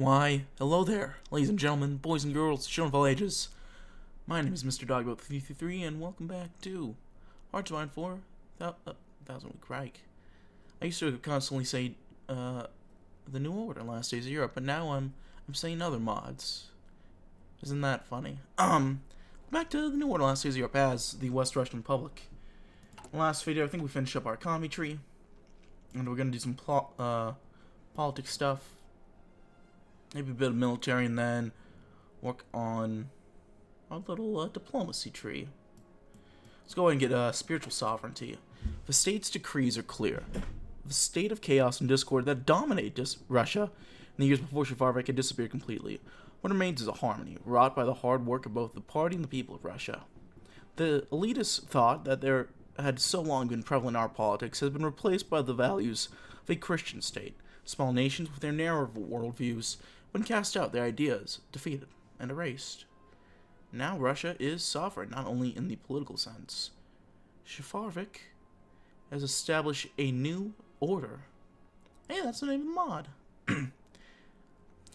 Why, hello there, ladies and gentlemen, boys and girls, children of all ages. My name is Mr. DB333, and welcome back to Hearts of Iron 4, Thousand Week Reich. I used to constantly say, the New Order, Last Days of Europe, but now I'm saying other mods. Isn't that funny? Back to the New Order, Last Days of Europe as the West Russian Republic. In the last video, I think we finished up our Komi tree, and we're gonna do some politics stuff. Maybe a bit of military, and then work on our little diplomacy tree. Let's go ahead and get spiritual sovereignty. The state's decrees are clear. The state of chaos and discord that dominated Russia in the years before Shafarevich had disappeared completely. What remains is a harmony, wrought by the hard work of both the party and the people of Russia. The elitist thought that there had so long been prevalent in our politics has been replaced by the values of a Christian state. Small nations with their narrow worldviews, when cast out, their ideas defeated and erased. Now Russia is sovereign, not only in the political sense. Shafarevich has established a new order. Hey, that's the name of the mod.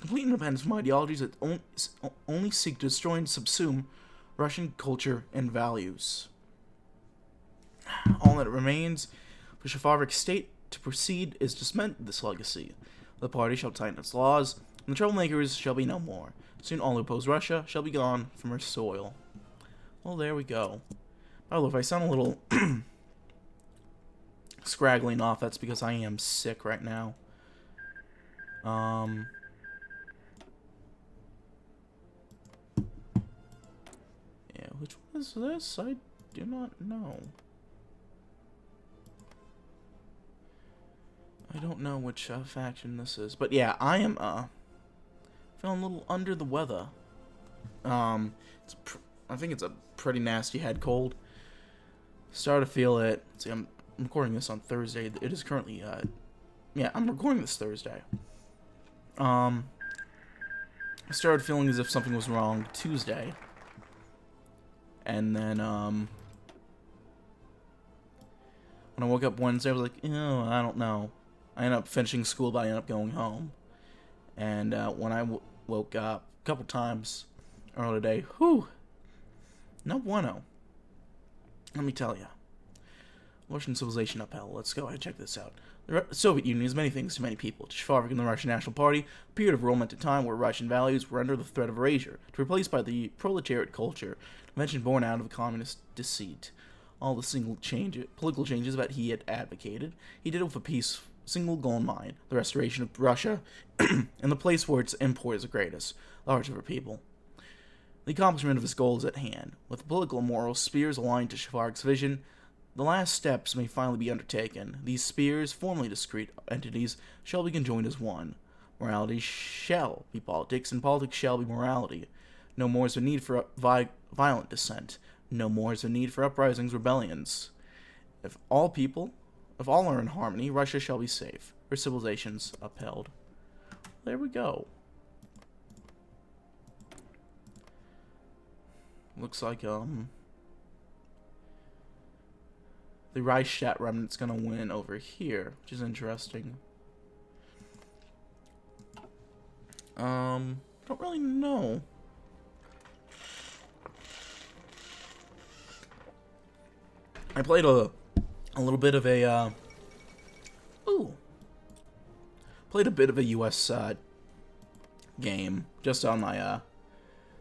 Complete independence from ideologies that only seek to destroy and subsume Russian culture and values. All that remains for Shafarevich's state to proceed is to cement this legacy. The party shall tighten its laws, and the troublemakers shall be no more. Soon all who oppose Russia shall be gone from her soil. Well, there we go. By the way, if I sound a little scraggling off, that's because I am sick right now. Yeah, which one is this? I do not know. I don't know which faction this is, but yeah, I am feeling a little under the weather. I think it's a pretty nasty head cold. Started to feel it. See, I'm recording this on Thursday. It is currently yeah, I'm recording this Thursday. I started feeling as if something was wrong Tuesday, and then when I woke up Wednesday, I was like, oh, I don't know. I ended up finishing school, but I ended up going home. And when I woke up a couple times earlier today, whew, no bueno. Let me tell you. Russian civilization upheld. Let's go ahead and check this out. The Soviet Union is many things to many people. Shafarevich and the Russian National Party, a period of romantic time where Russian values were under the threat of erasure, to be replaced by the proletariat culture, invention born out of communist deceit. All the political changes that he had advocated, he did it with a single goal in mind: the restoration of Russia and the place where its import is the greatest, the hearts of her people. The accomplishment of his goal is at hand. With the political and moral spheres aligned to Shafarevich's vision, the last steps may finally be undertaken. These spheres, formerly discrete entities, shall be conjoined as one. Morality shall be politics, and politics shall be morality. No more is the need for violent dissent. No more is the need for uprisings, rebellions. If all are in harmony, Russia shall be safe. Her civilizations upheld. There we go. Looks like the Reichsstadt remnant's gonna win over here, which is interesting. Don't really know. I played a little bit of a played a bit of a US game just on my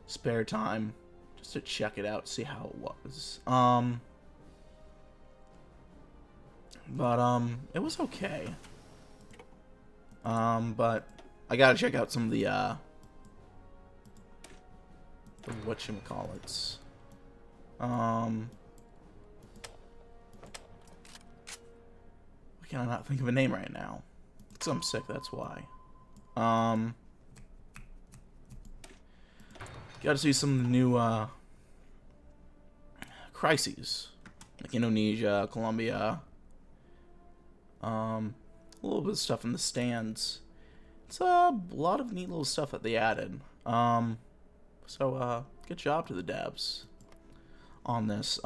spare time, just to check it out, see how it was. But it was okay. But I gotta check out some of the whatchamacallits. Why can I not think of a name right now? Because I'm sick, that's why. Gotta see some of the new crises, like Indonesia, Colombia. A little bit of stuff in the stands. It's a lot of neat little stuff that they added. So good job to the devs on this.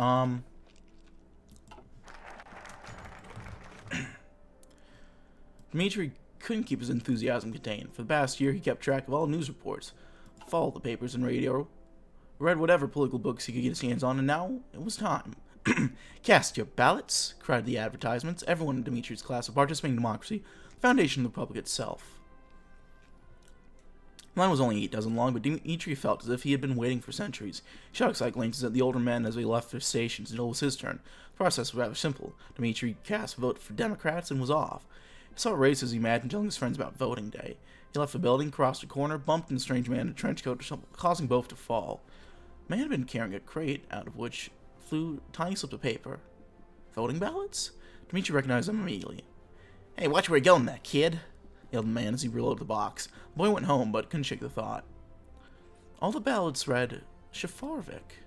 Dmitry couldn't keep his enthusiasm contained. For the past year, he kept track of all news reports, followed the papers and radio, read whatever political books he could get his hands on, and now it was time. Cast your ballots, cried the advertisements. Everyone in Dimitri's class of participating democracy, the foundation of the republic itself. The line was only 8 dozen long, but Dimitri felt as if he had been waiting for centuries. He shot excited glances at the older men as they left their stations until it was his turn. The process was rather simple. Dimitri cast a vote for Democrats and was off. He saw races he imagined telling his friends about voting day. He left the building, crossed a corner, bumped into a strange man in a trench coat, causing both to fall. The man had been carrying a crate, out of which flew tiny slips of paper. Voting ballots? Dimitri recognized them immediately. "Hey, watch where you're going there, kid," yelled the man as he reloaded the box. The boy went home, but couldn't shake the thought. All the ballots read, Shafarevich.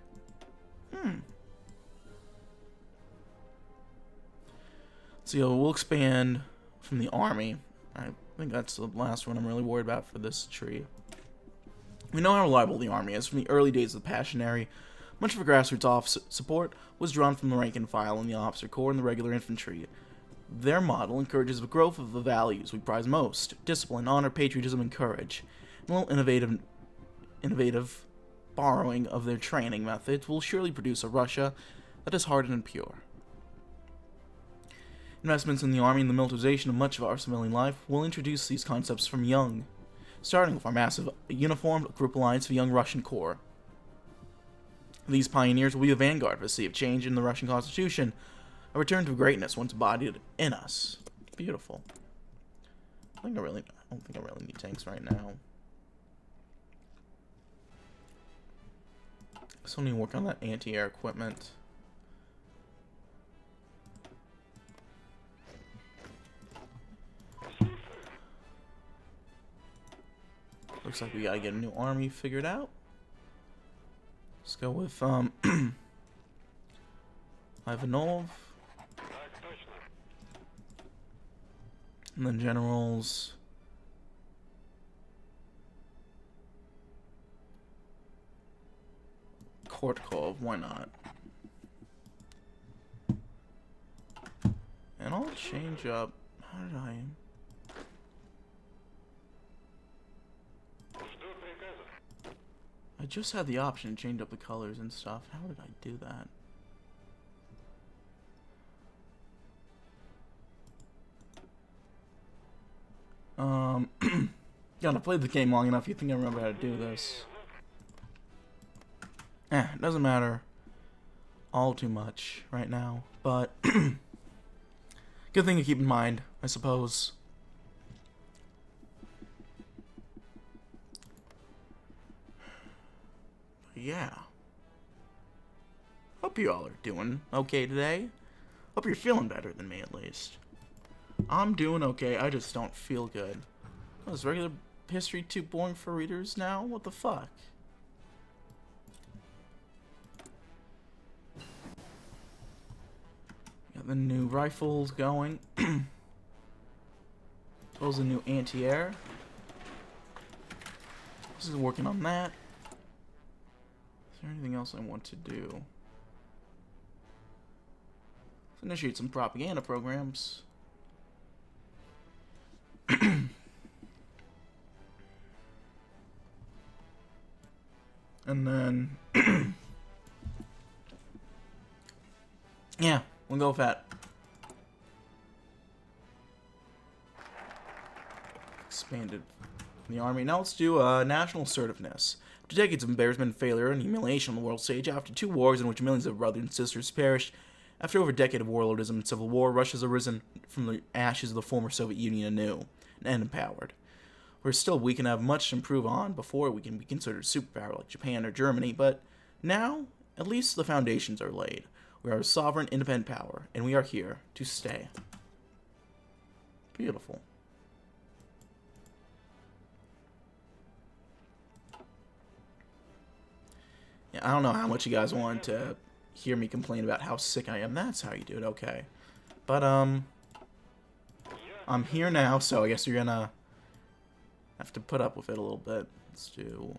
So we'll expand from the army. I think that's the last one I'm really worried about for this tree. We know how reliable the army is. From the early days of the Passionary, much of the grassroots support was drawn from the rank and file in the officer corps and the regular infantry. Their model encourages the growth of the values we prize most: discipline, honor, patriotism, and courage. A little innovative borrowing of their training methods will surely produce a Russia that is hardened and pure. Investments in the army and the militarization of much of our civilian life will introduce these concepts from young, starting with our massive uniformed group alliance of young Russian Corps. These pioneers will be a vanguard for the sea of change in the Russian Constitution, a return to greatness once embodied in us. Beautiful. I don't think I really need tanks right now. Still need to work on that anti-air equipment. Looks like we gotta get a new army figured out. Let's go with Ivanov. And then generals. Kortkov, why not? And I'll change up. How did I? I just had the option to change up the colors and stuff. How did I do that? Gotta play the game long enough. You think I remember how to do this? It doesn't matter all too much right now, but good thing to keep in mind, I suppose. But yeah. Hope you all are doing okay today. Hope you're feeling better than me, at least. I'm doing okay, I just don't feel good. Oh, is regular history too boring for readers now? What the fuck? Got the new rifles going. As well as the new anti-air. This is working on that. Is there anything else I want to do? Let's initiate some propaganda programs. And then yeah, we'll go with that. Expanded the army. Now let's do national assertiveness. After decades of embarrassment, failure, and humiliation on the world stage, after 2 wars in which millions of brothers and sisters perished, after over a decade of warlordism and civil war, Russia's arisen from the ashes of the former Soviet Union anew and empowered. We're still weak and have much to improve on before we can be considered a superpower like Japan or Germany, but now, at least the foundations are laid. We are a sovereign, independent power, and we are here to stay. Beautiful. Yeah, I don't know how much you guys want to hear me complain about how sick I am. That's how you do it, okay. But, I'm here now, so I guess you're gonna have to put up with it a little bit. Let's do...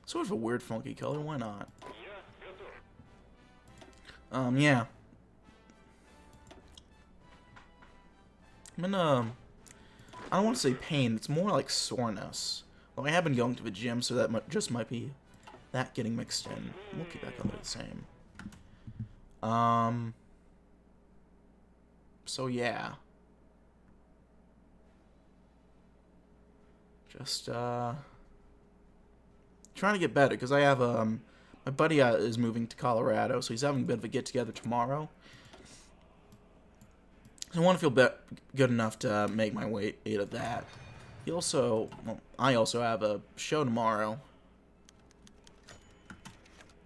sort of a weird funky color, why not? Yeah. I'm in a... I don't want to say pain. It's more like soreness. Well, I have been going to the gym, so that just might be that getting mixed in. We'll keep that color the same. So yeah. Just, trying to get better, because I have, my buddy is moving to Colorado, so he's having a bit of a get-together tomorrow. So I want to feel good enough to make my way out of that. He also, well, I also have a show tomorrow.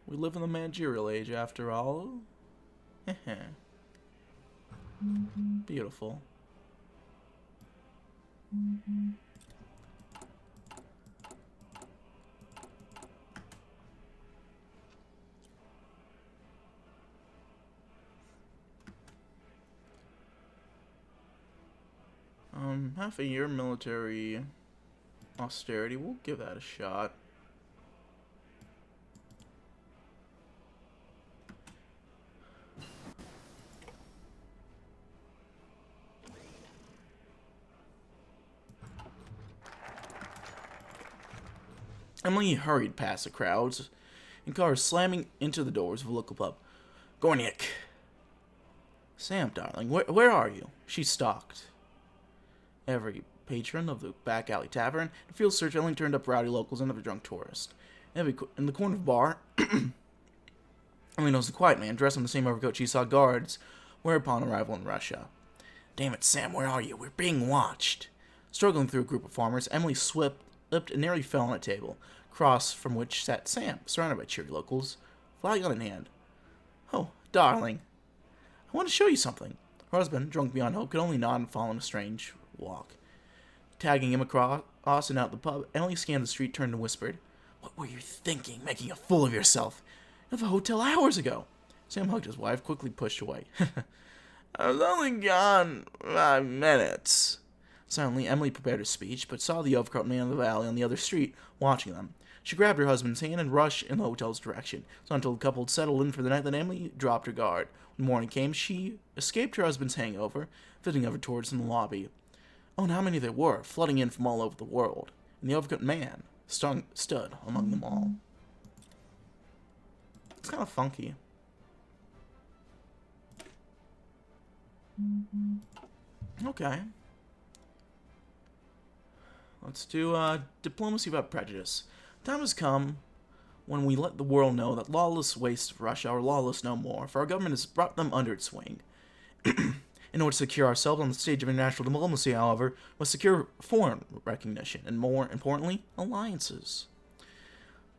We live in the managerial age, after all. Beautiful. Half a year military austerity. We'll give that a shot. Emily hurried past the crowds and cars slamming into the doors of a local pub. Gorniak! Sam, darling, where are you? She stalked every patron of the back alley tavern, and field search only turned up rowdy locals and other drunk tourists. In the corner of the bar, Emily noticed a quiet man dressed in the same overcoat she saw guards wear upon arrival in Russia. Damn it, Sam, where are you? We're being watched. Struggling through a group of farmers, Emily slipped and nearly fell on a table, across from which sat Sam, surrounded by cheery locals, flagon in hand. Oh, darling, I want to show you something. Her husband, drunk beyond hope, could only nod and follow in a strange walk. Tagging him across and out the pub, Emily scanned the street, turned and whispered, What were you thinking, making a fool of yourself? You left the hotel hours ago. Sam hugged his wife, quickly pushed away. I was only gone 5 minutes. Silently, Emily prepared a speech, but saw the overcoat man of the valley on the other street, watching them. She grabbed her husband's hand and rushed in the hotel's direction. It was not until the couple had settled in for the night that Emily dropped her guard. When morning came, she escaped her husband's hangover, flitting over towards in the lobby. Oh, and how many there were, flooding in from all over the world. And the overcoat man stood among them all. It's kind of funky. Okay. Let's do diplomacy without prejudice. Time has come when we let the world know that lawless wastes of Russia are lawless no more, for our government has brought them under its wing. In order to secure ourselves on the stage of international diplomacy, however, we must secure foreign recognition, and more importantly, alliances.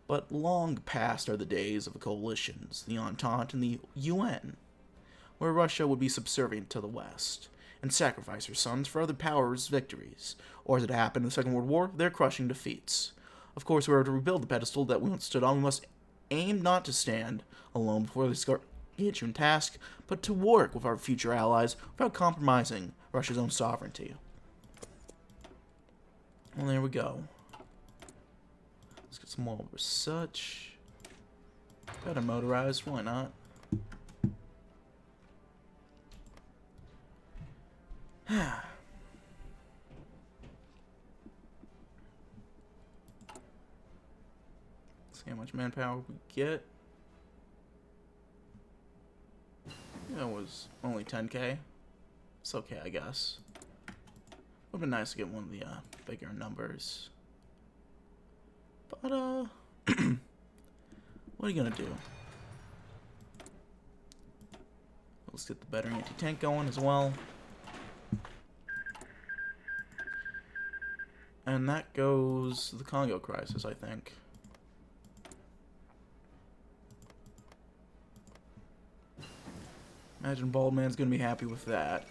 But long past are the days of the coalitions, the Entente, and the UN, where Russia would be subservient to the West, and sacrifice her sons for other powers' victories, or as it happened in the Second World War, their crushing defeats. Of course, in order to rebuild the pedestal that we once stood on, we must aim not to stand alone before this gargantuan task, but to work with our future allies without compromising Russia's own sovereignty. Well, there we go. Let's get some more research. Better motorized, why not? See how much manpower we get. That was only 10k. It's okay, I guess. Would've been nice to get one of the bigger numbers. But what are you gonna do? Let's get the better anti-tank going as well. And that goes the Congo crisis, I think. Imagine Bald Man's gonna be happy with that.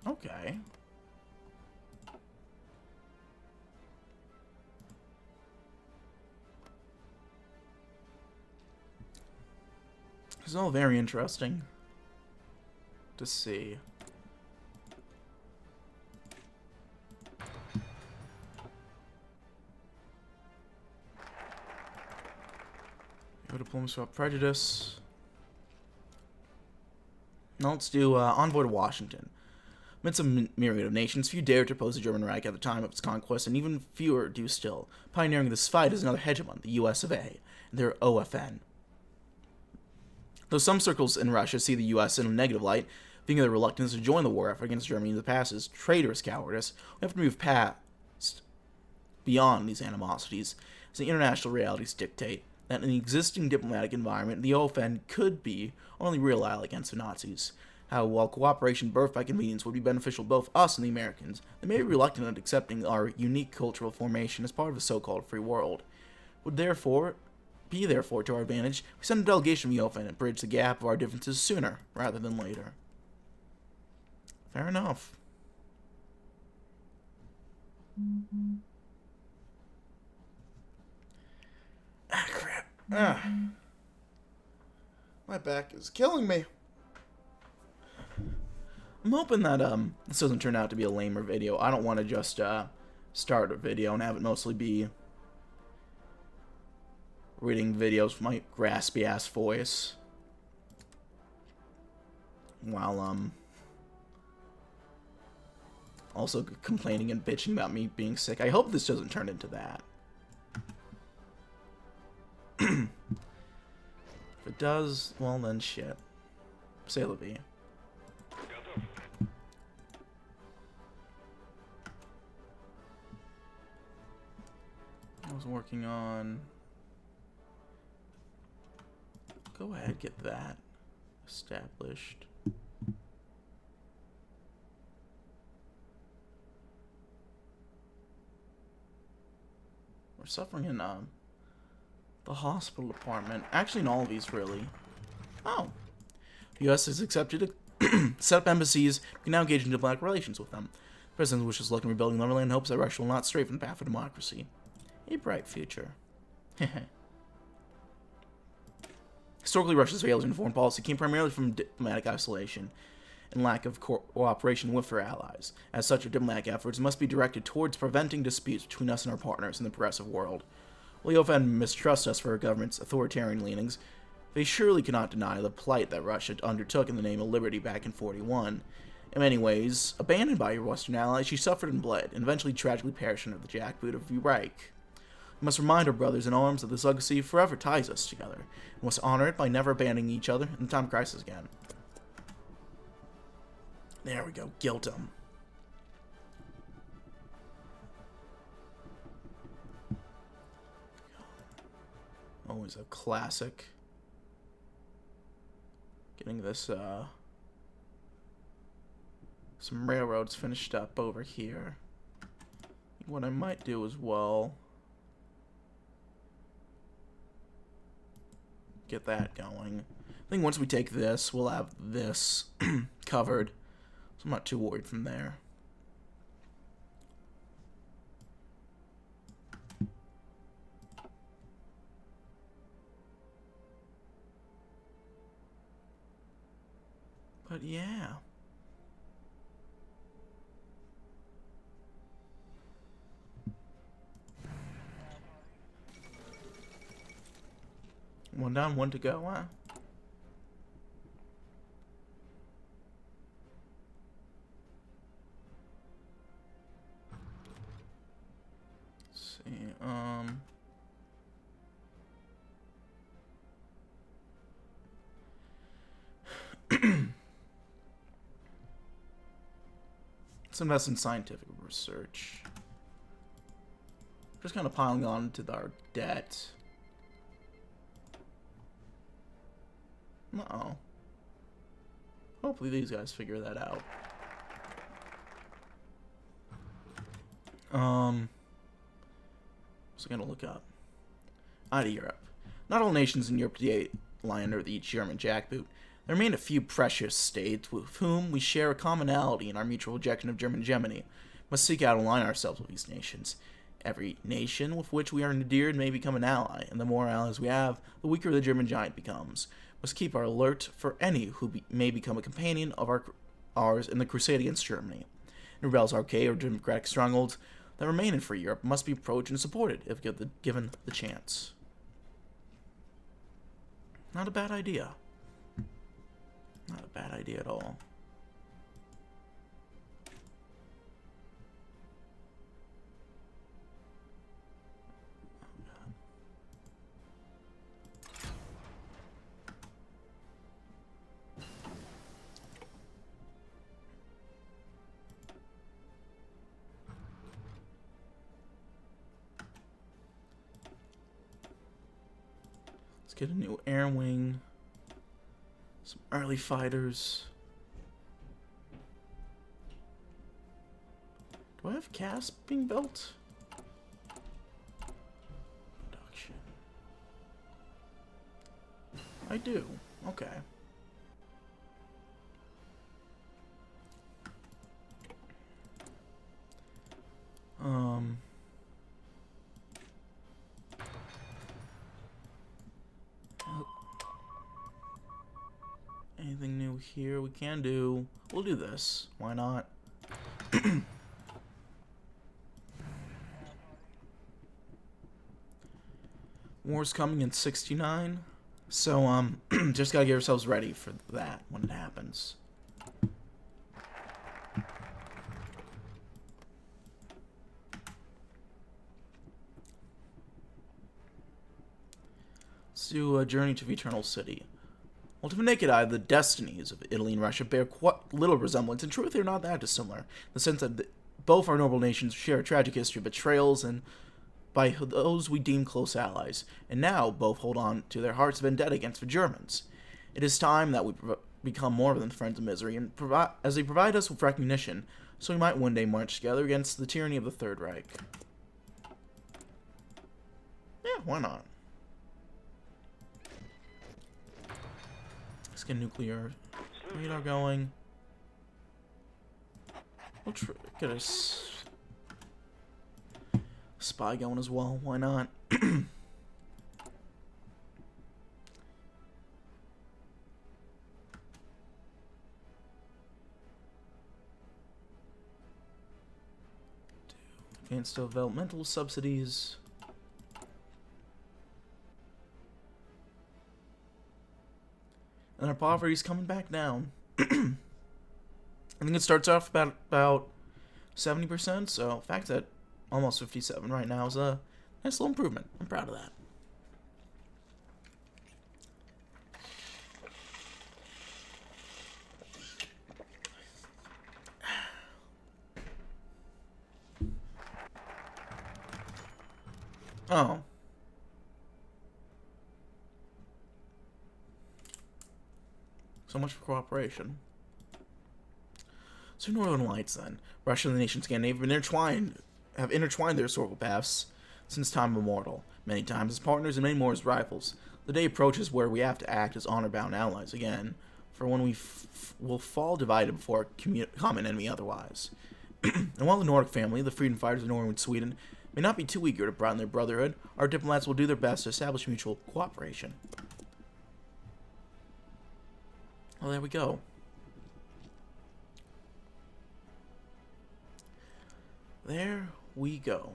Okay. It's all very interesting to see. Go diplomacy without prejudice. Now let's do envoy to Washington. Amidst a myriad of nations, few dared to oppose the German Reich at the time of its conquest, and even fewer do still. Pioneering this fight is another hegemon, the US of A, and their OFN. Though some circles in Russia see the US in a negative light, being their reluctance to join the war effort against Germany in the past is traitorous cowardice, we have to move past beyond these animosities, as the international realities dictate that in the existing diplomatic environment, the OFN could be our only real ally against the Nazis. How, while cooperation birthed by convenience would be beneficial to both us and the Americans, they may be reluctant at accepting our unique cultural formation as part of a so-called free world. Would therefore to our advantage, we send a delegation from the OFN and bridge the gap of our differences sooner rather than later. Fair enough. Ah, crap. Ah. My back is killing me. I'm hoping that this doesn't turn out to be a lamer video. I don't want to just start a video and have it mostly be reading videos with my raspy ass voice while also complaining and bitching about me being sick. I hope this doesn't turn into that. If it does, well then shit. C'est la vie. I was working on... Go ahead, get that established. We're suffering in the hospital department. Actually, in all of these, really. Oh. The U.S. has accepted to set up embassies. We can now engage in diplomatic relations with them. The President wishes luck in rebuilding Neverland and hopes that Russia will not stray from the path of democracy. A bright future. Historically, Russia's failures in foreign policy came primarily from diplomatic isolation and lack of cooperation with their allies. As such, our diplomatic efforts must be directed towards preventing disputes between us and our partners in the progressive world. While the OFN mistrust us for our government's authoritarian leanings, they surely cannot deny the plight that Russia undertook in the name of liberty back in 1941. In many ways, abandoned by your Western allies, she suffered and bled, and eventually tragically perished under the jackboot of the Reich. We must remind our brothers in arms that this legacy forever ties us together, and must honor it by never abandoning each other in the time of crisis again. There we go, guilt 'em. Always a classic. Getting this, some railroads finished up over here. What I might do as well, get that going. I think once we take this, we'll have this covered. So I'm not too worried from there. But yeah. One down, one to go, huh? Let's see, let's invest in scientific research. Just kind of piling on to our debt. Uh-oh. Hopefully these guys figure that out. What's I gonna look up? Out of Europe. Not all nations in Europe today lie under the German jackboot. There remain a few precious states with whom we share a commonality in our mutual rejection of German hegemony. We must seek out and align ourselves with these nations. Every nation with which we are endeared may become an ally, and the more allies we have, the weaker the German giant becomes. We must keep our alert for any who may become a companion of ours in the crusade against Germany. And rebels archaic or democratic strongholds that remain in free Europe must be approached and supported if given the chance. Not a bad idea. Not a bad idea at all. Let's get a new air wing. Some early fighters. Do I have CAS being built? Production. I do. Okay. Anything new here we can do? We'll do this. Why not? War's coming in 69. So, just gotta get ourselves ready for that when it happens. Let's do a journey to the Eternal City. Well, to the naked eye, the destinies of Italy and Russia bear quite little resemblance. In truth, they're not that dissimilar, in the sense that both our noble nations share a tragic history of betrayals and by those we deem close allies, and now both hold on to their hearts' vendetta against the Germans. It is time that we become more than friends of misery, and as they provide us with recognition, so we might one day march together against the tyranny of the Third Reich. Yeah, why not? Let's get nuclear radar going. We'll get a spy going as well. Why not? Advanced developmental subsidies. And our poverty's coming back down. I think it starts off about 70%, so the fact that almost 57 right now is a nice little improvement. I'm proud of that. Oh. So much for cooperation. So Northern Lights, then. Russia and the nation Scandinavia have intertwined their historical paths since time immemorial, many times as partners and many more as rivals. The day approaches where we have to act as honor-bound allies again, for when we will fall divided before a common enemy otherwise. And while the Nordic family, the freedom fighters of Norway and Sweden, may not be too eager to broaden their brotherhood, our diplomats will do their best to establish mutual cooperation. Well, there we go. There we go.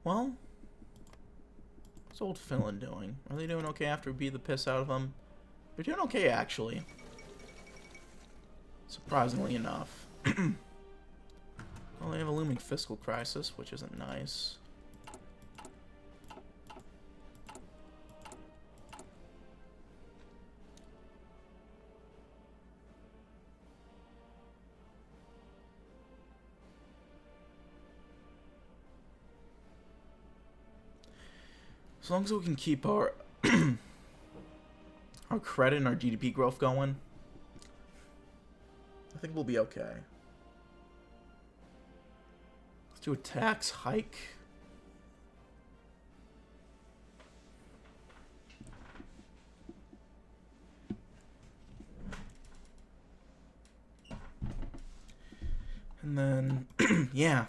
Well, what's old Finland doing? Are they doing okay after we beat the piss out of them? They're doing okay, actually. Surprisingly enough. Well, they have a looming fiscal crisis, which isn't nice. As long as we can keep our our credit and our GDP growth going, I think we'll be okay. Let's do a tax hike. And then, yeah.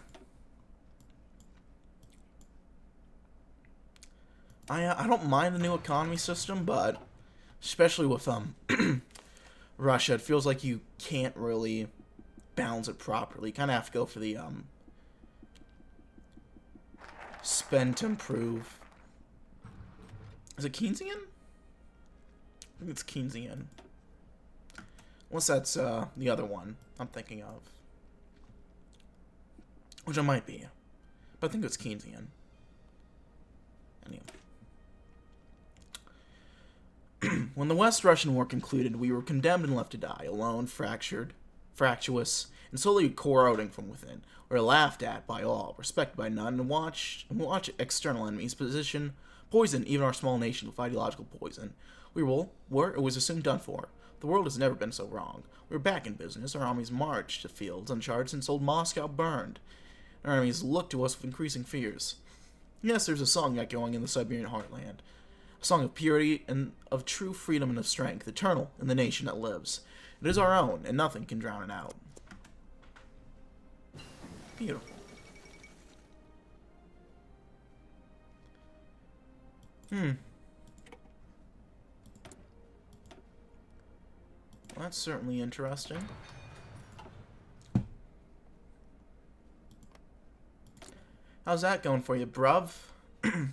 I don't mind the new economy system, but especially with Russia, it feels like you can't really balance it properly. You kind of have to go for the spend to improve. Is it Keynesian? I think it's Keynesian. Unless that's the other one I'm thinking of. Which it might be. But I think it's Keynesian. Anyway. When the West Russian War concluded, we were condemned and left to die, alone, fractured, fractious, and slowly corroding from within. We were laughed at by all, respected by none, and watch external enemies position, poison even our small nation with ideological poison. We were, it was assumed, done for. The world has never been so wrong. We were back in business. Our armies marched to fields uncharted and sold Moscow burned. Our enemies looked to us with increasing fears. Yes, there's a song yet going in the Siberian heartland. A song of purity and of true freedom and of strength, eternal in the nation that lives. It is our own, and nothing can drown it out. Beautiful. Well, that's certainly interesting. How's that going for you, bruv? We're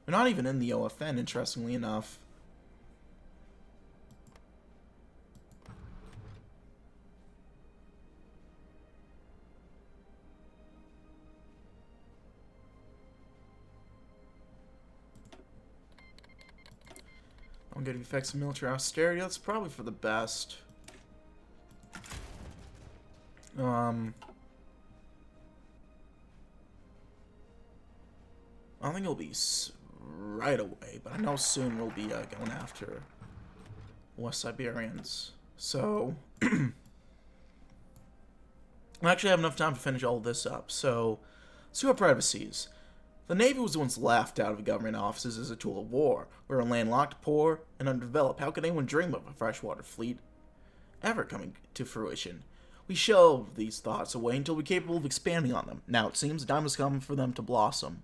not even in the OFN, interestingly enough. I'm getting effects of military austerity. That's probably for the best. I don't think it'll be right away, but I know soon we'll be going after West Siberians. So, I actually have enough time to finish all of this up. So, let's see our privacies. The Navy was once laughed out of government offices as a tool of war. We were landlocked, poor, and underdeveloped. How could anyone dream of a freshwater fleet ever coming to fruition? We shelved these thoughts away until we were capable of expanding on them. Now it seems the time has come for them to blossom.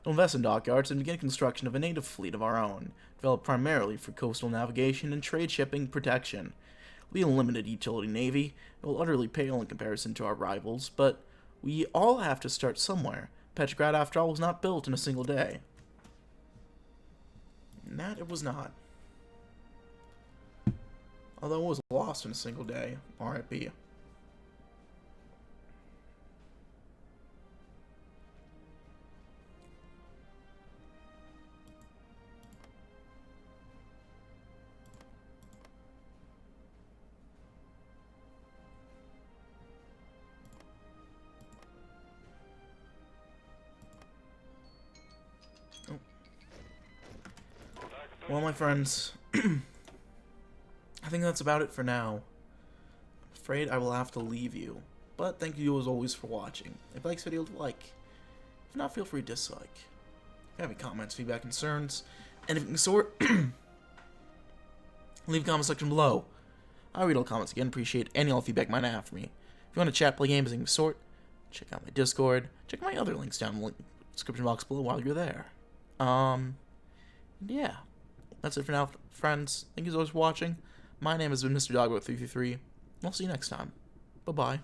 We'll invest in dockyards and begin construction of a native fleet of our own, developed primarily for coastal navigation and trade shipping protection. We'll be a limited utility navy. It will utterly pale in comparison to our rivals, but we all have to start somewhere. Petrograd, after all, was not built in a single day. And that it was not. Although it was lost in a single day. R.I.P. Well, my friends, I think that's about it for now. I'm afraid I will have to leave you. But thank you as always for watching. If you like this video, like. If not, feel free to dislike. If you have any comments, feedback, concerns, anything of the sort, leave a comment section below. I'll read all comments again, appreciate any all feedback you might have for me. If you want to chat, play games, anything of the sort, check out my Discord, check my other links down in the description box below while you're there. Yeah. That's it for now, friends. Thank you so much for watching. My name has been Mr. Dogboat333. I'll see you next time. Bye-bye.